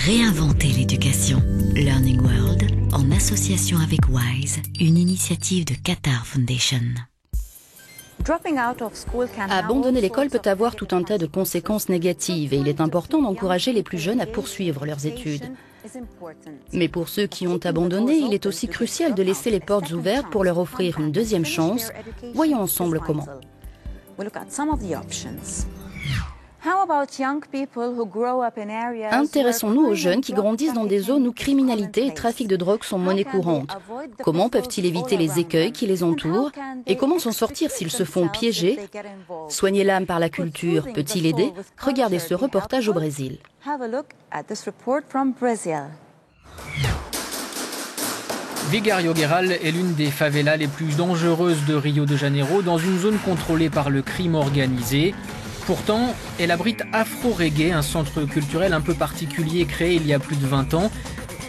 Réinventer l'éducation. Learning World, en association avec WISE, une initiative de Qatar Foundation. Abandonner l'école peut avoir tout un tas de conséquences négatives et il est important d'encourager les plus jeunes à poursuivre leurs études. Mais pour ceux qui ont abandonné, il est aussi crucial de laisser les portes ouvertes pour leur offrir une deuxième chance. Voyons ensemble comment. Intéressons-nous aux jeunes qui grandissent dans des zones où criminalité et trafic de drogue sont monnaie courante. Comment peuvent-ils éviter les écueils qui les entourent et comment s'en sortir s'ils se font piéger? Soigner l'âme par la culture peut-il aider? Regardez ce reportage au Brésil. Vigário Geral est l'une des favelas les plus dangereuses de Rio de Janeiro, dans une zone contrôlée par le crime organisé. Pourtant, elle abrite Afro Reggae, un centre culturel un peu particulier créé il y a plus de 20 ans.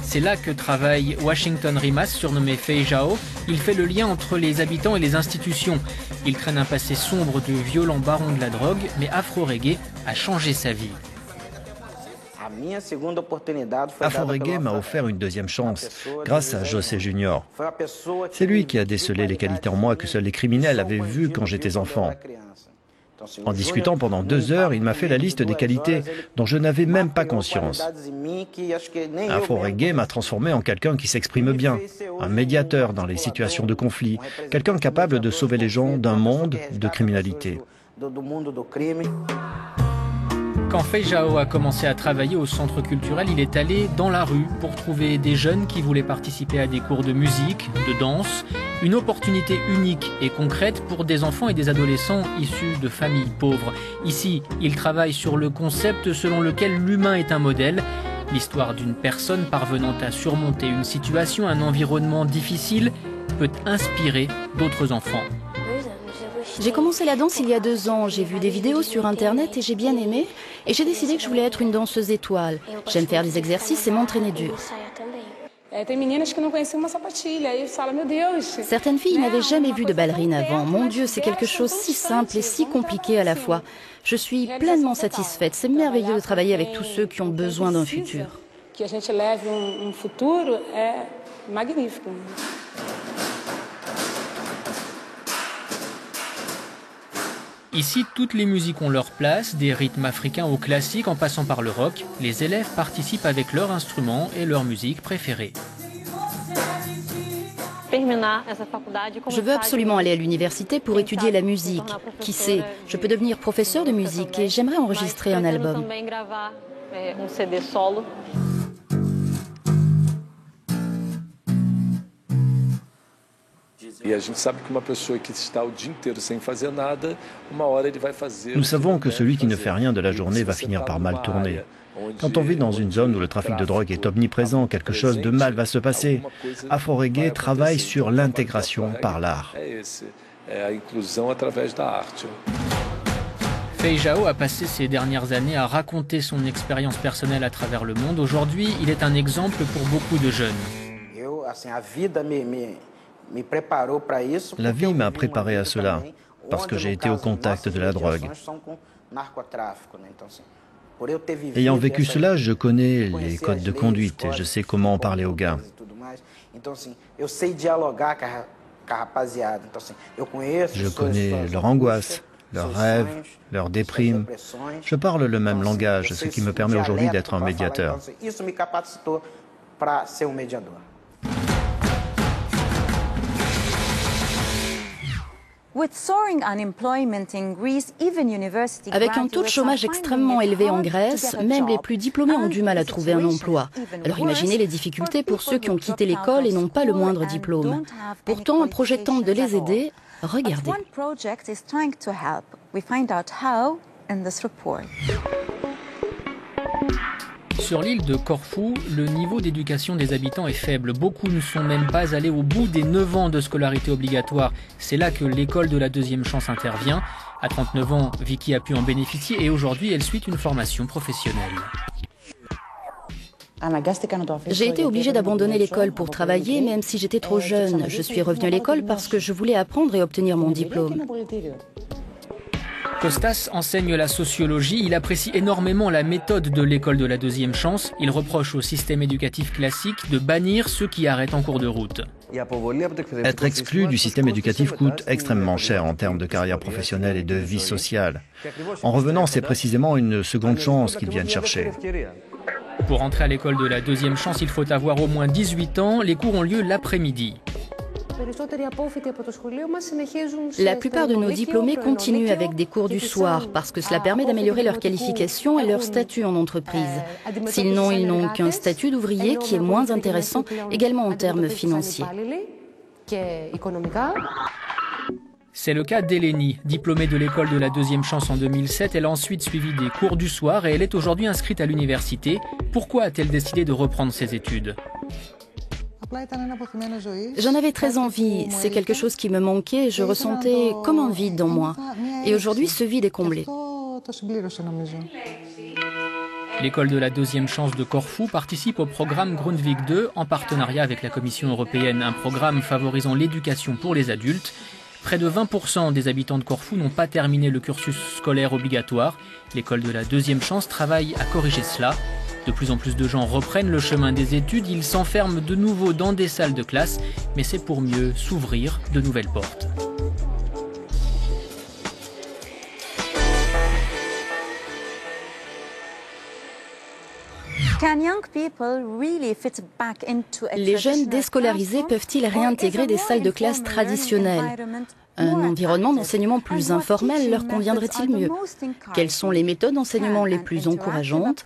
C'est là que travaille Washington Rimas, surnommé Feijão. Il fait le lien entre les habitants et les institutions. Il traîne un passé sombre de violent baron de la drogue, mais Afro Reggae a changé sa vie. Afro Reggae m'a offert une deuxième chance, grâce à José Junior. C'est lui qui a décelé les qualités en moi que seuls les criminels avaient vues quand j'étais enfant. En discutant pendant 2 heures, il m'a fait la liste des qualités dont je n'avais même pas conscience. Afro Reggae m'a transformé en quelqu'un qui s'exprime bien, un médiateur dans les situations de conflit, quelqu'un capable de sauver les gens d'un monde de criminalité. Quand Feijão a commencé à travailler au centre culturel, il est allé dans la rue pour trouver des jeunes qui voulaient participer à des cours de musique, de danse. Une opportunité unique et concrète pour des enfants et des adolescents issus de familles pauvres. Ici, il travaille sur le concept selon lequel l'humain est un modèle. L'histoire d'une personne parvenant à surmonter une situation, un environnement difficile, peut inspirer d'autres enfants. J'ai commencé la danse il y a 2 ans, j'ai vu des vidéos sur internet et j'ai bien aimé. Et j'ai décidé que je voulais être une danseuse étoile. J'aime faire des exercices et m'entraîner dur. Certaines filles n'avaient jamais vu de ballerine avant. Mon Dieu, c'est quelque chose si simple et si compliqué à la fois. Je suis pleinement satisfaite. C'est merveilleux de travailler avec tous ceux qui ont besoin d'un futur. Ici, toutes les musiques ont leur place, des rythmes africains aux classiques en passant par le rock. Les élèves participent avec leurs instruments et leur musique préférée. Je veux absolument aller à l'université pour étudier la musique. Qui sait, je peux devenir professeur de musique et j'aimerais enregistrer un album. Nous savons que celui qui ne fait rien de la journée va finir par mal tourner. Quand on vit dans une zone où le trafic de drogue est omniprésent, quelque chose de mal va se passer. Afro Reggae travaille sur l'intégration par l'art. Feijão a passé ces dernières années à raconter son expérience personnelle à travers le monde. Aujourd'hui, il est un exemple pour beaucoup de jeunes. La vie m'a préparé à cela, parce que j'ai été au contact de la drogue. Ayant vécu cela, je connais les codes de conduite et je sais comment parler aux gars. Je connais leur angoisse, leurs rêves, leurs déprimes. Je parle le même langage, ce qui me permet aujourd'hui d'être un médiateur. Avec un taux de chômage extrêmement élevé en Grèce, même les plus diplômés ont du mal à trouver un emploi. Alors imaginez les difficultés pour ceux qui ont quitté l'école et n'ont pas le moindre diplôme. Pourtant, un projet tente de les aider. Regardez. Sur l'île de Corfou, le niveau d'éducation des habitants est faible. Beaucoup ne sont même pas allés au bout des 9 ans de scolarité obligatoire. C'est là que l'école de la deuxième chance intervient. À 39 ans, Vicky a pu en bénéficier et aujourd'hui, elle suit une formation professionnelle. J'ai été obligée d'abandonner l'école pour travailler, même si j'étais trop jeune. Je suis revenue à l'école parce que je voulais apprendre et obtenir mon diplôme. Costas enseigne la sociologie, il apprécie énormément la méthode de l'école de la deuxième chance. Il reproche au système éducatif classique de bannir ceux qui arrêtent en cours de route. Être exclu du système éducatif coûte extrêmement cher en termes de carrière professionnelle et de vie sociale. En revenant, c'est précisément une seconde chance qu'ils viennent chercher. Pour entrer à l'école de la deuxième chance, il faut avoir au moins 18 ans. Les cours ont lieu l'après-midi. La plupart de nos diplômés continuent avec des cours du soir parce que cela permet d'améliorer leur qualification et leur statut en entreprise. Sinon, ils n'ont qu'un statut d'ouvrier qui est moins intéressant, également en termes financiers. C'est le cas d'Eleni. Diplômée de l'école de la deuxième chance en 2007, elle a ensuite suivi des cours du soir et elle est aujourd'hui inscrite à l'université. Pourquoi a-t-elle décidé de reprendre ses études ? J'en avais très envie, c'est quelque chose qui me manquait et je ressentais comme un vide dans moi. Et aujourd'hui, ce vide est comblé. L'école de la deuxième chance de Corfou participe au programme Grundtvig 2 en partenariat avec la Commission européenne, un programme favorisant l'éducation pour les adultes. Près de 20% des habitants de Corfou n'ont pas terminé le cursus scolaire obligatoire. L'école de la deuxième chance travaille à corriger cela. De plus en plus de gens reprennent le chemin des études, ils s'enferment de nouveau dans des salles de classe, mais c'est pour mieux s'ouvrir de nouvelles portes. Les jeunes déscolarisés peuvent-ils réintégrer des salles de classe traditionnelles ? Un environnement d'enseignement plus informel leur conviendrait-il mieux? Quelles sont les méthodes d'enseignement les plus encourageantes?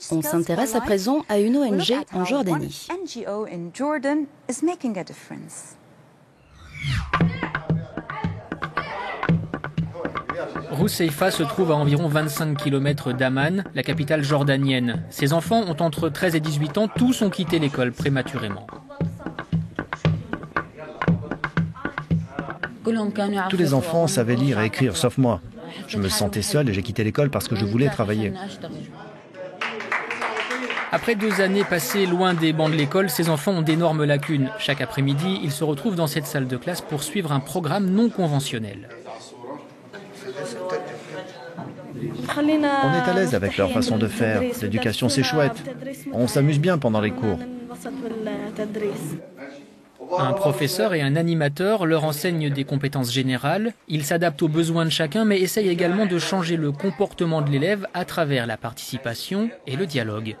On s'intéresse à présent à une ONG en Jordanie. Rousseifa se trouve à environ 25 km d'Amman, la capitale jordanienne. Ses enfants ont entre 13 et 18 ans, tous ont quitté l'école prématurément. Tous les enfants savaient lire et écrire, sauf moi. Je me sentais seul et j'ai quitté l'école parce que je voulais travailler. Après 2 années passées loin des bancs de l'école, ces enfants ont d'énormes lacunes. Chaque après-midi, ils se retrouvent dans cette salle de classe pour suivre un programme non conventionnel. On est à l'aise avec leur façon de faire. L'éducation, c'est chouette. On s'amuse bien pendant les cours. Un professeur et un animateur leur enseignent des compétences générales. Ils s'adaptent aux besoins de chacun, mais essayent également de changer le comportement de l'élève à travers la participation et le dialogue.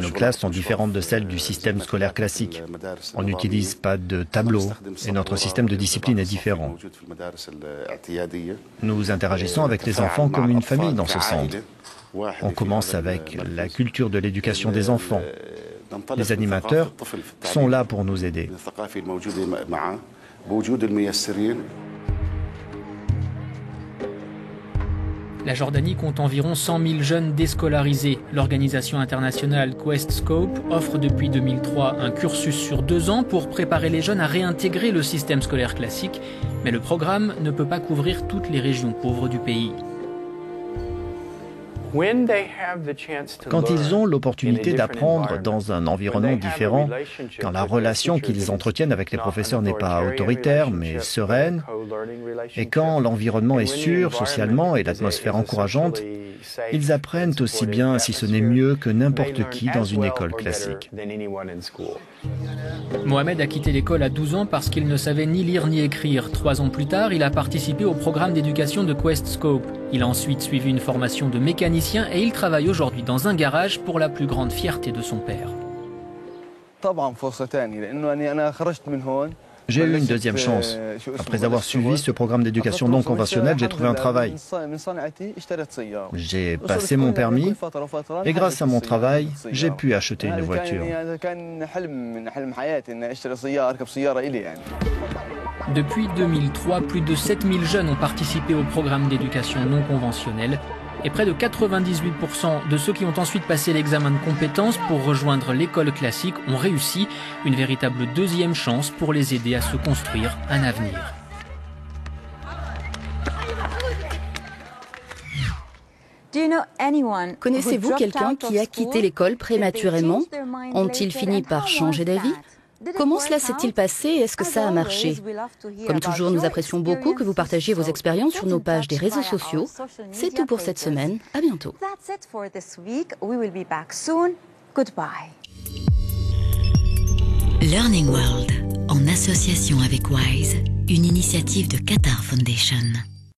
Nos classes sont différentes de celles du système scolaire classique. On n'utilise pas de tableau et notre système de discipline est différent. Nous interagissons avec les enfants comme une famille dans ce centre. On commence avec la culture de l'éducation des enfants. Les animateurs sont là pour nous aider. La Jordanie compte environ 100 000 jeunes déscolarisés. L'organisation internationale QuestScope offre depuis 2003 un cursus sur 2 ans pour préparer les jeunes à réintégrer le système scolaire classique. Mais le programme ne peut pas couvrir toutes les régions pauvres du pays. Quand ils ont l'opportunité d'apprendre dans un environnement différent, quand la relation qu'ils entretiennent avec les professeurs n'est pas autoritaire mais sereine, et quand l'environnement est sûr socialement et l'atmosphère encourageante, ils apprennent aussi bien, si ce n'est mieux, que n'importe qui dans une école classique. Mohamed a quitté l'école à 12 ans parce qu'il ne savait ni lire ni écrire. 3 ans plus tard, il a participé au programme d'éducation de QuestScope. Il a ensuite suivi une formation de mécanicien et il travaille aujourd'hui dans un garage pour la plus grande fierté de son père. J'ai eu une deuxième chance. Après avoir suivi ce programme d'éducation non conventionnelle, j'ai trouvé un travail. J'ai passé mon permis et grâce à mon travail, j'ai pu acheter une voiture. Depuis 2003, plus de 7000 jeunes ont participé au programme d'éducation non conventionnelle et près de 98% de ceux qui ont ensuite passé l'examen de compétences pour rejoindre l'école classique ont réussi, une véritable deuxième chance pour les aider à se construire un avenir. Connaissez-vous quelqu'un qui a quitté l'école prématurément? Ont-ils fini par changer d'avis? Comment cela s'est-il passé et est-ce que ça a marché? Comme toujours, nous apprécions beaucoup que vous partagiez vos expériences sur nos pages des réseaux sociaux. C'est tout pour cette semaine. À bientôt. Learning World, en association avec WISE, une initiative de Qatar Foundation.